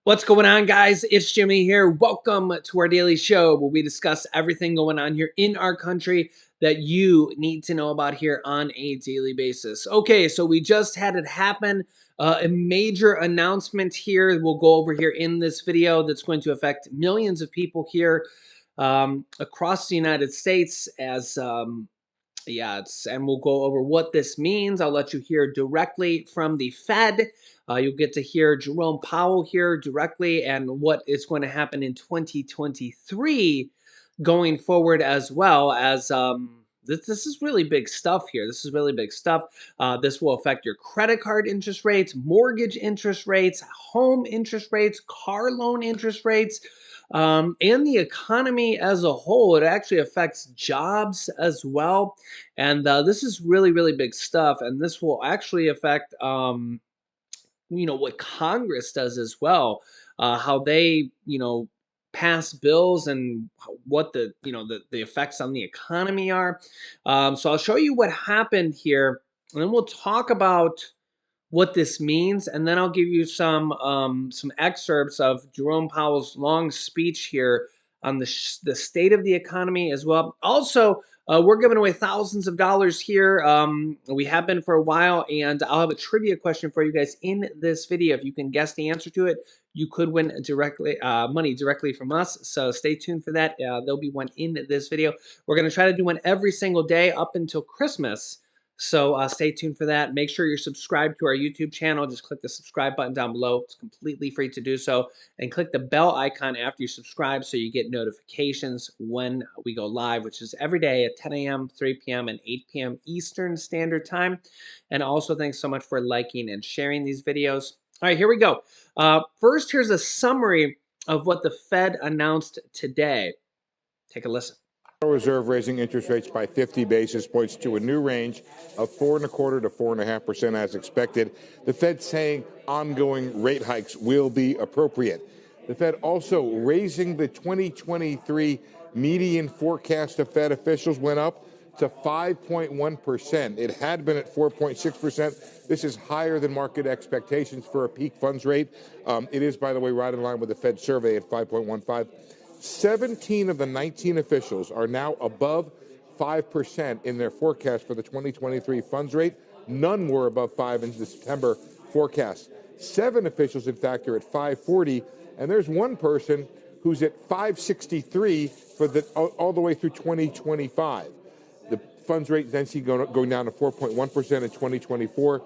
What's going on, guys? It's Jimmy here. Welcome to our daily show where we discuss everything going on here in our country that you need to know about here on a daily basis. Okay, so we just had it happen. A major announcement here we'll go over here in this video that's going to affect millions of people here across the United States as and we'll go over what this means. I'll let you hear directly from the Fed. You'll get to hear Jerome Powell here directly and what is going to happen in 2023 going forward, as well as this is really big stuff here. This is really big stuff. This will affect your credit card interest rates, mortgage interest rates, home interest rates, car loan interest rates, and the economy as a whole. It actually affects jobs as well. And this is really, really big stuff. And this will actually affect, what Congress does as well, how they, pass bills and what the effects on the economy are. So I'll show you what happened here, and then we'll talk about what this means, and then I'll give you some excerpts of Jerome Powell's long speech here on the state of the economy as well. Also, we're giving away thousands of dollars here. We have been for a while, and I'll have a trivia question for you guys in this video. If you can guess the answer to it, you could win money directly from us. So stay tuned for that. There'll be one in this video. We're going to try to do one every single day up until Christmas. So stay tuned for that. Make sure you're subscribed to our YouTube channel. Just click the subscribe button down below. It's completely free to do so. And click the bell icon after you subscribe so you get notifications when we go live, which is every day at 10 a.m., 3 p.m., and 8 p.m. Eastern Standard Time. And also, thanks so much for liking and sharing these videos. All right, here we go. First, here's a summary of what the Fed announced today. Take a listen. Reserve raising interest rates by 50 basis points to a new range of 4.25% to 4.5% as expected. The Fed saying ongoing rate hikes will be appropriate. The Fed also raising the 2023 median forecast of Fed officials went up to 5.1%. It had been at 4.6%. This is higher than market expectations for a peak funds rate. It is, by the way, right in line with the Fed survey at 5.15. 17 of the 19 officials are now above 5% in their forecast for the 2023 funds rate. None were above 5 in the September forecast. 7 officials, in fact, are at 5.40, and there's one person who's at 5.63 for all the way through 2025. The funds rate then see going down to 4.1% in 2024,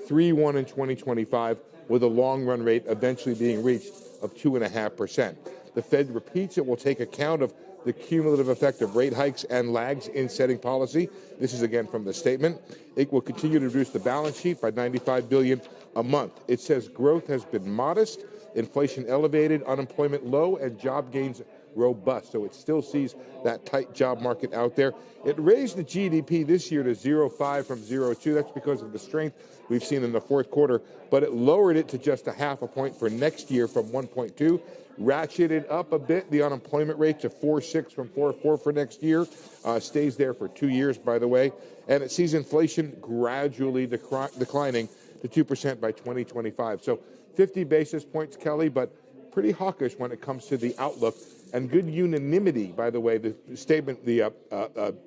3.1 in 2025, with a long run rate eventually being reached of 2.5%. The Fed repeats it will take account of the cumulative effect of rate hikes and lags in setting policy. This is again from the statement. It will continue to reduce the balance sheet by $95 billion a month. It says growth has been modest, inflation elevated, unemployment low, and job gains robust. So it still sees that tight job market out there. It raised the GDP this year to 0.5 from 0.2. That's because of the strength we've seen in the fourth quarter, but it lowered it to just a half a point for next year from 1.2. Ratcheted up a bit the unemployment rate to 4.6 from 4.4 for next year. Stays there for 2 years, by the way. And it sees inflation gradually declining to 2% by 2025. So 50 basis points, Kelly, but pretty hawkish when it comes to the outlook. And good unanimity, by the way. The statement, the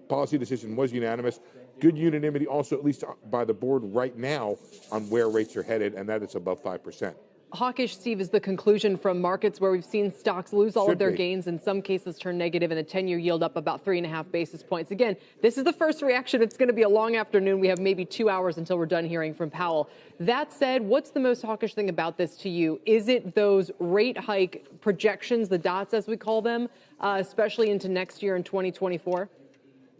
policy decision was unanimous. Good unanimity also, at least by the board right now, on where rates are headed, and that is above 5%. Hawkish, Steve, is the conclusion from markets where we've seen stocks lose all of their gains, in some cases turn negative, and the 10-year yield up about 3.5 basis points. Again, this is the first reaction. It's going to be a long afternoon. We have maybe 2 hours until we're done hearing from Powell. That said, what's the most hawkish thing about this to you? Is it those rate hike projections, the dots as we call them, especially into next year in 2024?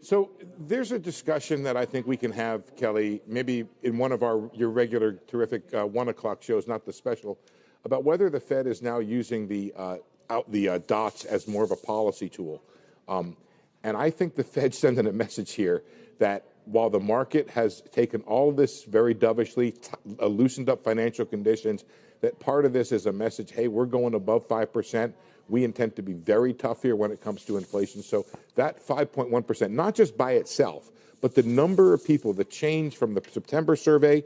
So there's a discussion that I think we can have, Kelly, maybe in one of your regular terrific 1 o'clock shows, not the special, about whether the Fed is now using the dots as more of a policy tool. And I think the Fed's sending a message here that while the market has taken all of this very dovishly, loosened up financial conditions, that part of this is a message, hey, we're going above 5%. We intend to be very tough here when it comes to inflation. So that 5.1%, not just by itself, but the number of people, the change from the September survey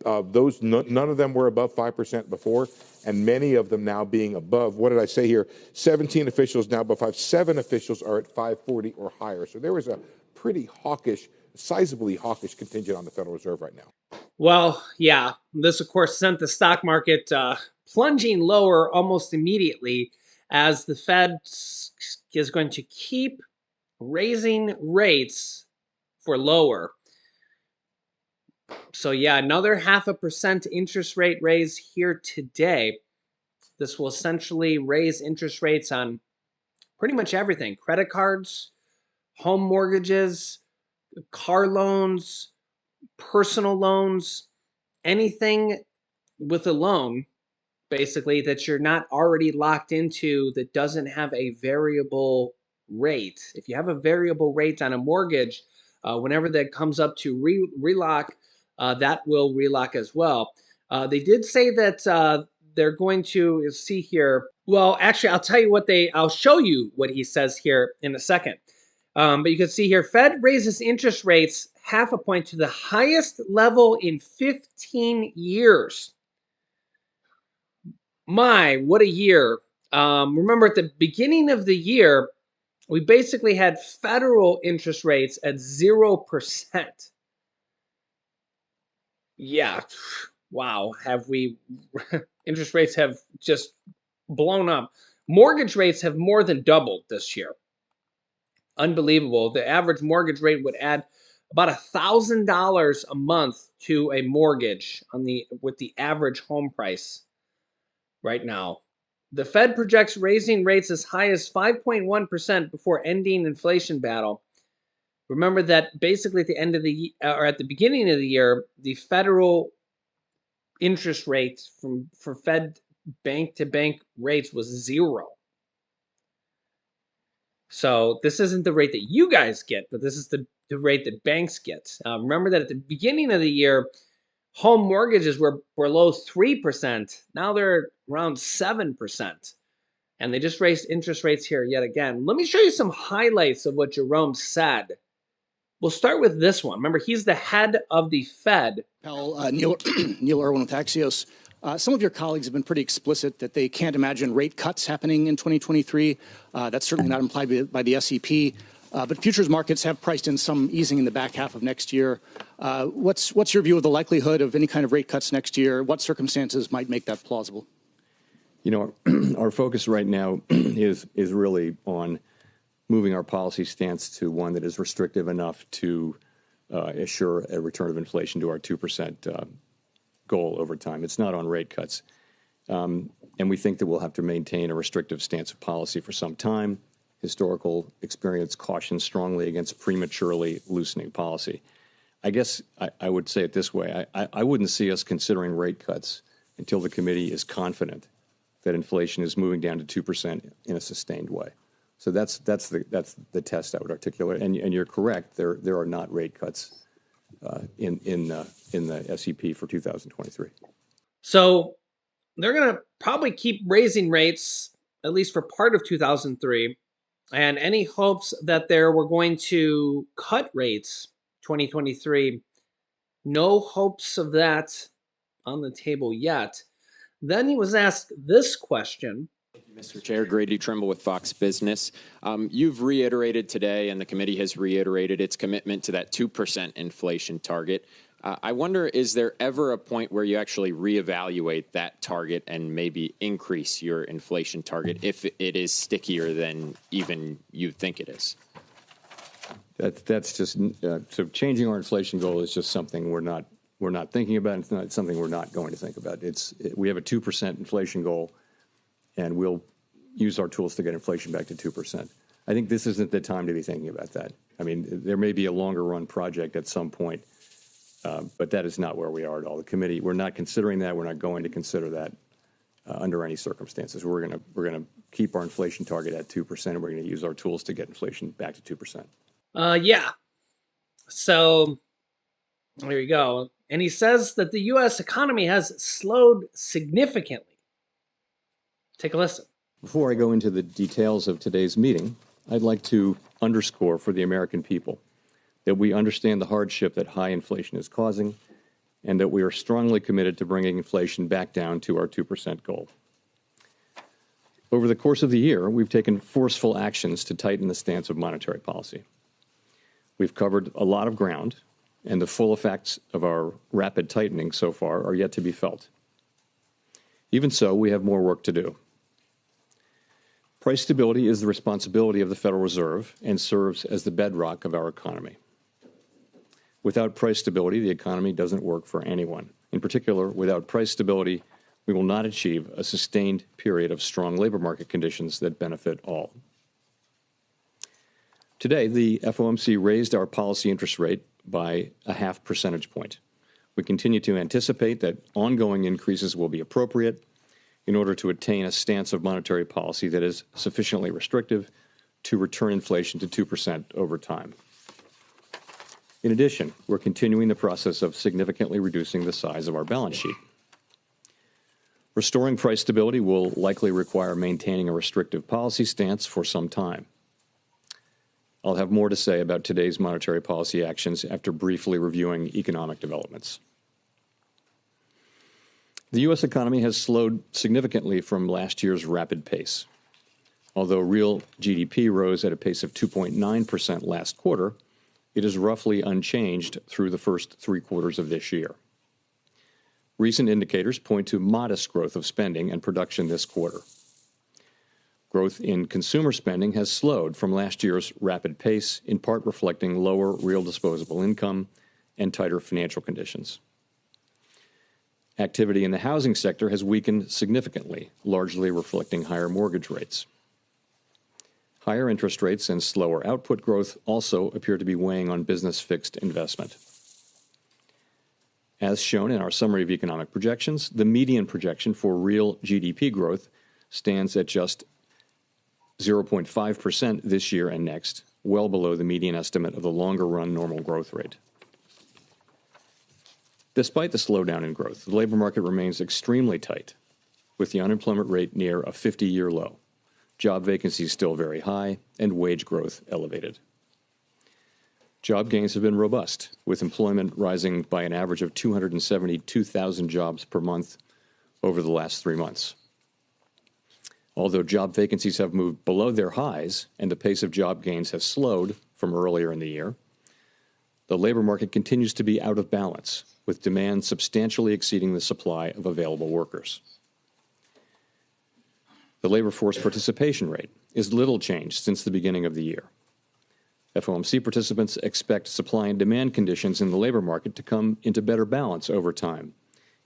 None of them were above 5% before, and many of them now being above, what did I say here? 17 officials now above 5. 7 officials are at 540 or higher. So there was a pretty hawkish, sizably hawkish contingent on the Federal Reserve right now. Well, yeah, this, of course, sent the stock market plunging lower almost immediately as the Fed is going to keep raising rates for lower. So yeah, another 0.5% interest rate raise here today. This will essentially raise interest rates on pretty much everything: credit cards, home mortgages, car loans, personal loans, anything with a loan, basically, that you're not already locked into that doesn't have a variable rate. If you have a variable rate on a mortgage, whenever that comes up to relock, that will relock as well. They did say that they're going to see here. Well, actually, I'll show you what he says here in a second. But you can see here, Fed raises interest rates 0.5 point to the highest level in 15 years. My, what a year. Remember, at the beginning of the year, we basically had federal interest rates at 0%. Yeah, wow, interest rates have just blown up. Mortgage rates have more than doubled this year. Unbelievable. The average mortgage rate would add about $1,000 a month to a mortgage with the average home price right now. The Fed projects raising rates as high as 5.1% before ending inflation battle. Remember that basically at the end of at the beginning of the year, the federal interest rate for Fed bank to bank rates was 0. So this isn't the rate that you guys get, but this is the rate that banks get. Remember that at the beginning of the year, home mortgages were below 3%. Now they're around 7%. And they just raised interest rates here yet again. Let me show you some highlights of what Jerome said. We'll start with this one. Remember, he's the head of the Fed. Neil Irwin with Axios. Some of your colleagues have been pretty explicit that they can't imagine rate cuts happening in 2023. That's certainly not implied by the SEP. But futures markets have priced in some easing in the back half of next year. What's your view of the likelihood of any kind of rate cuts next year? What circumstances might make that plausible? You know, our focus right now is really on moving our policy stance to one that is restrictive enough to assure a return of inflation to our 2% goal over time. It's not on rate cuts. And we think that we'll have to maintain a restrictive stance of policy for some time. Historical experience cautions strongly against prematurely loosening policy. I guess I would say it this way. I wouldn't see us considering rate cuts until the committee is confident that inflation is moving down to 2% in a sustained way. So that's the test I would articulate. And you're correct. There are not rate cuts in the SEP for 2023. So they're going to probably keep raising rates at least for part of 2003. And any hopes that they were going to cut rates 2023, no hopes of that on the table yet. Then he was asked this question. Mr. Chair, Grady Trimble with Fox Business. You've reiterated today, and the committee has reiterated its commitment to that 2% inflation target. I wonder, is there ever a point where you actually reevaluate that target and maybe increase your inflation target if it is stickier than even you think it is? That's just so changing our inflation goal is just something we're not thinking about. It's not something we're not going to think about. We have a 2% inflation goal, and we'll use our tools to get inflation back to 2%. I think this isn't the time to be thinking about that. I mean, there may be a longer run project at some point, but that is not where we are at all. The committee, we're not considering that. We're not going to consider that under any circumstances. We're going to keep our inflation target at 2%, and we're going to use our tools to get inflation back to 2%. Yeah. So there you go. And he says that the U.S. economy has slowed significantly. Take a listen. Before I go into the details of today's meeting, I'd like to underscore for the American people that we understand the hardship that high inflation is causing, and that we are strongly committed to bringing inflation back down to our 2% goal. Over the course of the year, we've taken forceful actions to tighten the stance of monetary policy. We've covered a lot of ground, and the full effects of our rapid tightening so far are yet to be felt. Even so, we have more work to do. Price stability is the responsibility of the Federal Reserve and serves as the bedrock of our economy. Without price stability, the economy doesn't work for anyone. In particular, without price stability, we will not achieve a sustained period of strong labor market conditions that benefit all. Today, the FOMC raised our policy interest rate by a 0.5 percentage point. We continue to anticipate that ongoing increases will be appropriate in order to attain a stance of monetary policy that is sufficiently restrictive to return inflation to 2% over time. In addition, we're continuing the process of significantly reducing the size of our balance sheet. Restoring price stability will likely require maintaining a restrictive policy stance for some time. I'll have more to say about today's monetary policy actions after briefly reviewing economic developments. The U.S. economy has slowed significantly from last year's rapid pace. Although real GDP rose at a pace of 2.9% last quarter, it is roughly unchanged through the first 3 quarters of this year. Recent indicators point to modest growth of spending and production this quarter. Growth in consumer spending has slowed from last year's rapid pace, in part reflecting lower real disposable income and tighter financial conditions. Activity in the housing sector has weakened significantly, largely reflecting higher mortgage rates. Higher interest rates and slower output growth also appear to be weighing on business fixed investment. As shown in our summary of economic projections, the median projection for real GDP growth stands at just 0.5% this year and next, well below the median estimate of the longer-run normal growth rate. Despite the slowdown in growth, the labor market remains extremely tight, with the unemployment rate near a 50-year low, job vacancies still very high, and wage growth elevated. Job gains have been robust, with employment rising by an average of 272,000 jobs per month over the last 3 months. Although job vacancies have moved below their highs and the pace of job gains has slowed from earlier in the year, the labor market continues to be out of balance, with demand substantially exceeding the supply of available workers. The labor force participation rate is little changed since the beginning of the year. FOMC participants expect supply and demand conditions in the labor market to come into better balance over time,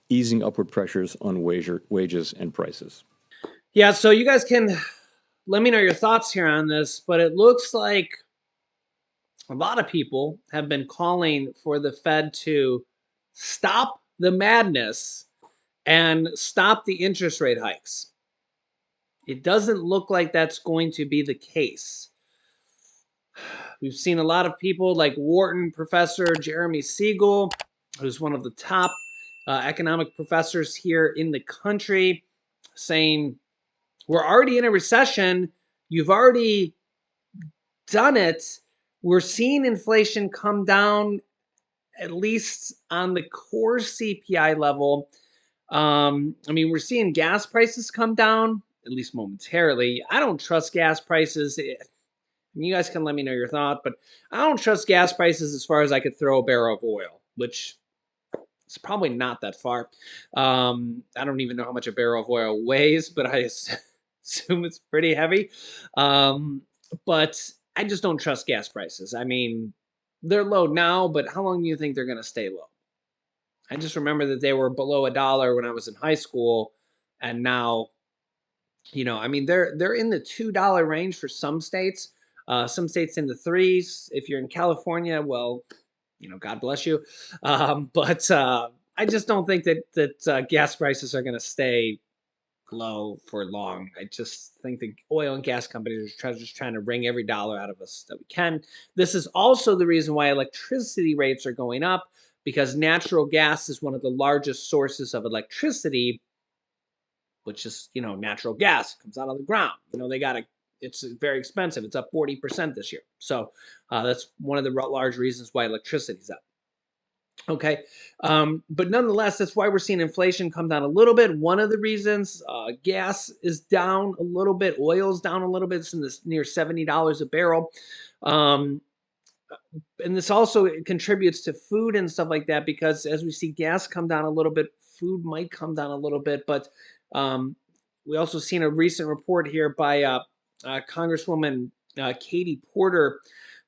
easing upward pressures on wages and prices. Yeah, so you guys can let me know your thoughts here on this, but it looks like a lot of people have been calling for the Fed to stop the madness and stop the interest rate hikes. It doesn't look like that's going to be the case. We've seen a lot of people like Wharton professor Jeremy Siegel, who's one of the top economic professors here in the country, saying, we're already in a recession. You've already done it. We're seeing inflation come down, at least on the core CPI level. We're seeing gas prices come down, at least momentarily. I don't trust gas prices. You guys can let me know your thought, but I don't trust gas prices as far as I could throw a barrel of oil, which is probably not that far. I don't even know how much a barrel of oil weighs, but I assume it's pretty heavy. But I just don't trust gas prices. I mean, they're low now, but how long do you think they're going to stay low? I just remember that they were below $1 when I was in high school, and now, they're in the $2 range for some states. Some states in the $3s. If you're in California, well, God bless you. But I just don't think that gas prices are going to stay low for long. I just think the oil and gas companies are just trying to wring every dollar out of us that we can. This is also the reason why electricity rates are going up, because natural gas is one of the largest sources of electricity, which is, natural gas. It comes out of the ground. It's very expensive. It's up 40% this year. So that's one of the large reasons why electricity is up. Okay. But nonetheless, that's why we're seeing inflation come down a little bit. One of the reasons, gas is down a little bit, oil's down a little bit. It's in this near $70 a barrel. Um, and this also contributes to food and stuff like that, because as we see gas come down a little bit, food might come down a little bit. But we also seen a recent report here by Congresswoman Katie Porter,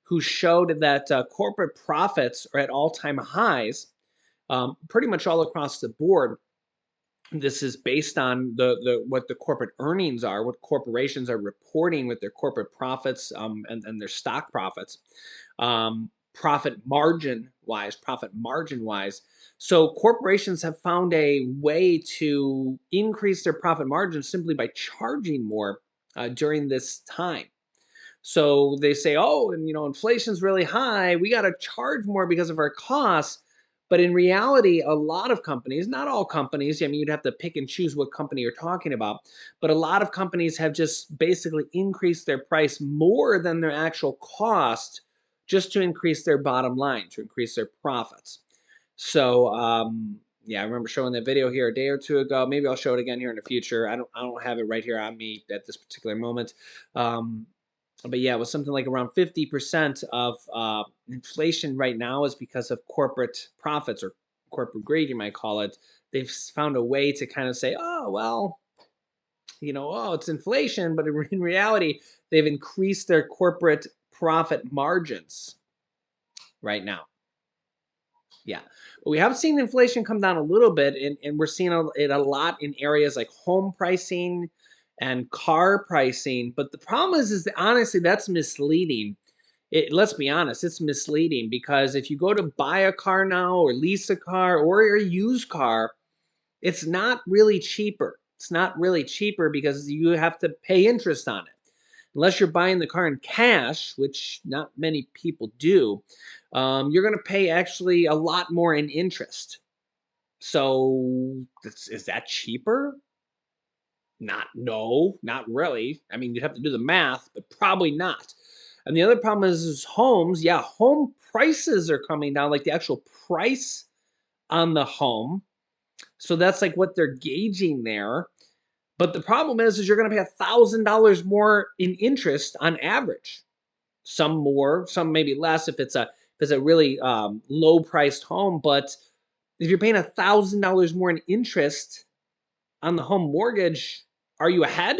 who showed that corporate profits are at all-time highs, pretty much all across the board. This is based on what the corporate earnings are, what corporations are reporting with their corporate profits, and their stock profits, profit margin wise. So corporations have found a way to increase their profit margin simply by charging more during this time. So they say, oh, and inflation's really high. We got to charge more because of our costs. But in reality, a lot of companies, not all companies, I mean, you'd have to pick and choose what company you're talking about, but a lot of companies have just basically increased their price more than their actual cost just to increase their bottom line, to increase their profits. So, yeah, I remember showing that video here a day or two ago. Maybe I'll show it again here in the future. I don't have it right here on me at this particular moment. But yeah, it was something like around 50% of inflation right now is because of corporate profits, or corporate greed, you might call it. They've found a way to kind of say, oh, well, oh, it's inflation, but in reality, they've increased their corporate profit margins right now. Yeah, but we have seen inflation come down a little bit, and we're seeing it a lot in areas like home pricing and car pricing. But the problem is that honestly, that's misleading. Let's be honest, it's misleading, because if you go to buy a car now, or lease a car, or a used car, it's not really cheaper. It's not really cheaper because you have to pay interest on it. Unless you're buying the car in cash, which not many people do, you're going to pay actually a lot more in interest. So is that cheaper? No, not really. I mean, you'd have to do the math, but probably not. And the other problem is homes. Yeah, home prices are coming down, like the actual price on the home. So that's like what they're gauging there. But the problem is you're going to pay $1,000 more in interest on average. Some more, some maybe less if it's a really low priced home. But if you're paying $1,000 more in interest on the home mortgage, are you ahead?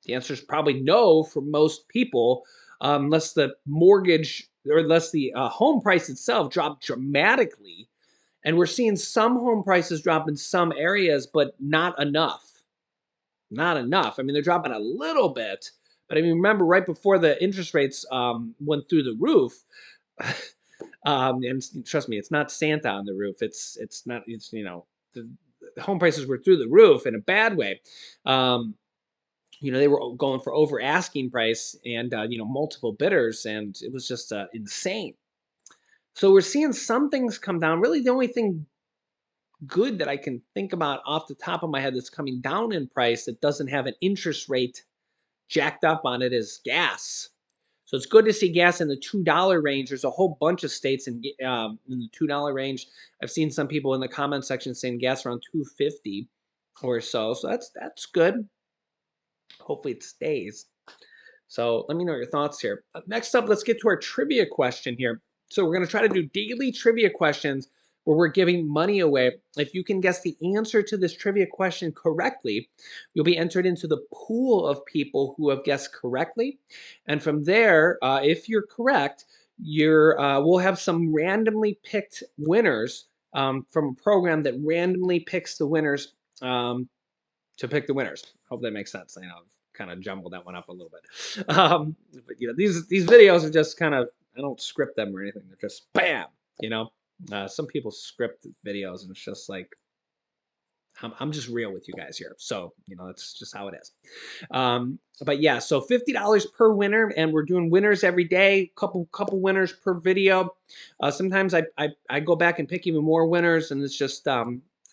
The answer is probably no for most people, unless the mortgage, or unless the home price itself dropped dramatically. And we're seeing some home prices drop in some areas, but not enough. Not enough. I mean, they're dropping a little bit, but I mean, remember right before the interest rates went through the roof, and trust me, it's not Santa on the roof. It's not. It's the home prices were through the roof in a bad way. They were going for over asking price, and multiple bidders, and it was just insane. So we're seeing some things come down. Really, the only thing good that I can think about off the top of my head that's coming down in price that doesn't have an interest rate jacked up on it is gas. So it's good to see gas in the $2 range. There's a whole bunch of states in the $2 range. I've seen some people in the comment section saying gas around $2.50 or so. So that's good. Hopefully it stays. So let me know your thoughts here. Next up, let's get to our trivia question here. So we're going to try to do daily trivia questions where we're giving money away. If you can guess the answer to this trivia question correctly, you'll be entered into the pool of people who have guessed correctly. And from there, if you're correct, we'll have some randomly picked winners from a program that randomly picks the winners to pick the winners. Hope that makes sense. I know I've kind of jumbled that one up a little bit. But these videos are just kind of, I don't script them or anything. They're just bam, some people script videos, and it's just like, I'm just real with you guys here. So, that's just how it is. But yeah, so $50 per winner, and we're doing winners every day, couple winners per video. Sometimes I go back and pick even more winners, and it's just,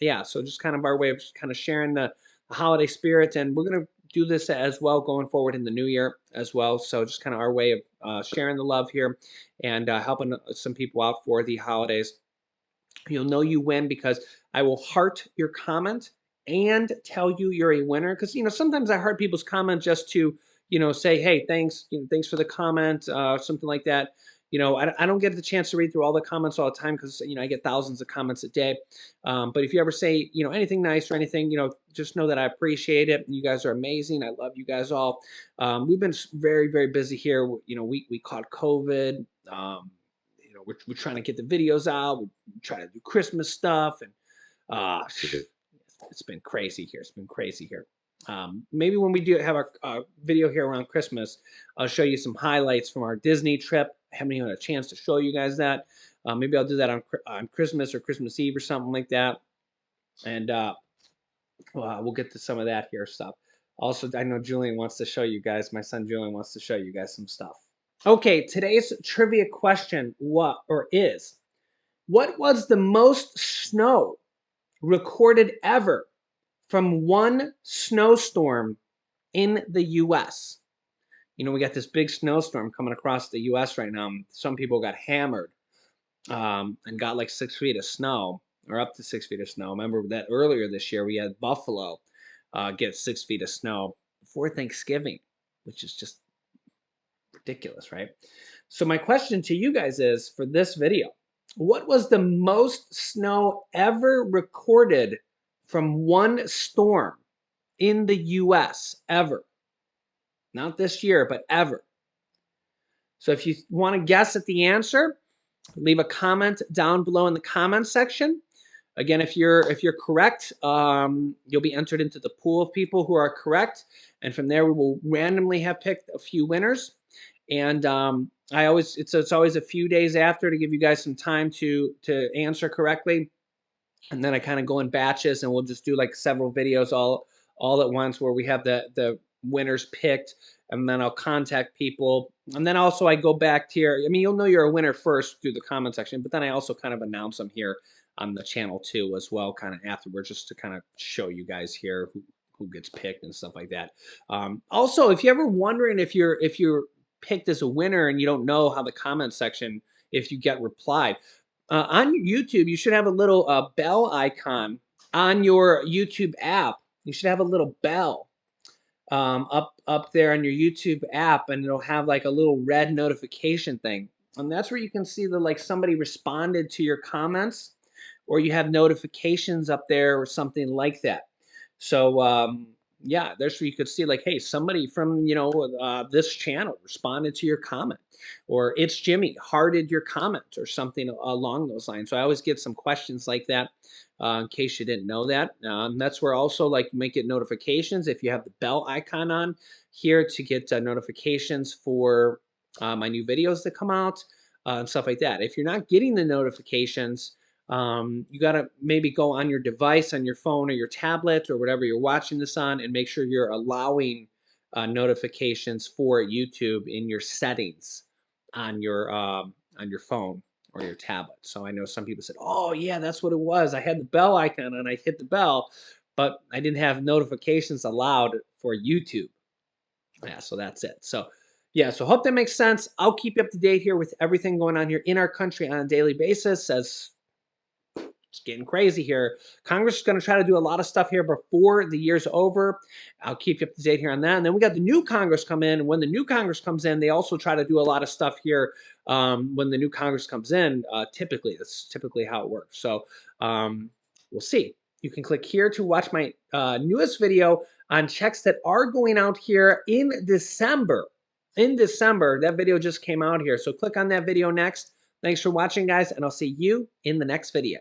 yeah, so just kind of our way of just kind of sharing the holiday spirit. And we're going to do this as well going forward in the new year as well. So just kind of our way of sharing the love here and helping some people out for the holidays. You'll know you win because I will heart your comment and tell you you're a winner. Because sometimes I heart people's comment just to say, hey, thanks, thanks for the comment, something like that. I don't get the chance to read through all the comments all the time because I get thousands of comments a day. But if you ever say anything nice or anything, just know that I appreciate it. You guys are amazing. I love you guys all. We've been very, very busy here. We caught COVID. We're trying to get the videos out. We're trying to do Christmas stuff, and it's been crazy here. It's been crazy here. Maybe when we do have our video here around Christmas, I'll show you some highlights from our Disney trip. I haven't even had a chance to show you guys that. Maybe I'll do that on Christmas or Christmas Eve or something like that. And we'll get to some of that here stuff. Also, I know Julian wants to show you guys, my son Julian wants to show you guys some stuff. Okay, today's trivia question what was the most snow recorded ever from one snowstorm in the U.S.? We got this big snowstorm coming across the U.S. right now. Some people got hammered and got like 6 feet of snow or up to 6 feet of snow. Remember that earlier this year we had Buffalo get 6 feet of snow before Thanksgiving, which is just ridiculous, right? So my question to you guys is, for this video, what was the most snow ever recorded from one storm in the U.S. ever? Not this year, but ever. So if you want to guess at the answer, leave a comment down below in the comment section. Again, if you're correct, you'll be entered into the pool of people who are correct, and from there we will randomly have picked a few winners. And it's always a few days after to give you guys some time to answer correctly, and then I kind of go in batches, and we'll just do like several videos all at once where we have the winners picked, and then I'll contact people, and then also I go back here. I mean, you'll know you're a winner first through the comment section, but then I also kind of announce them here on the channel too as well, kind of afterwards, just to kind of show you guys here who gets picked and stuff like that. Also, if you're ever wondering if you're picked as a winner and you don't know how the comment section, if you get replied, on YouTube, you should have a little bell icon on your YouTube app. You should have a little bell up there on your YouTube app, and it'll have like a little red notification thing. And that's where you can see like somebody responded to your comments, or you have notifications up there or something like that. So yeah, there's where you could see like, hey, somebody from this channel responded to your comment, or it's Jimmy hearted your comment, or something along those lines. So I always get some questions like that in case you didn't know that. That's where also like you might get notifications if you have the bell icon on here to get notifications for my new videos that come out and stuff like that. If you're not getting the notifications, you got to maybe go on your device, on your phone or your tablet or whatever you're watching this on, and make sure you're allowing notifications for YouTube in your settings on your phone or your tablet. So I know some people said, oh yeah, that's what it was. I had the bell icon and I hit the bell, but I didn't have notifications allowed for YouTube. Yeah, so that's it. So yeah, so hope that makes sense. I'll keep you up to date here with everything going on here in our country on a daily basis, as it's getting crazy here. Congress is going to try to do a lot of stuff here before the year's over. I'll keep you up to date here on that. And then we got the new Congress come in. And when the new Congress comes in, they also try to do a lot of stuff here when the new Congress comes in. Typically, that's typically how it works. So we'll see. You can click here to watch my newest video on checks that are going out here in December. In December, that video just came out here. So click on that video next. Thanks for watching, guys, and I'll see you in the next video.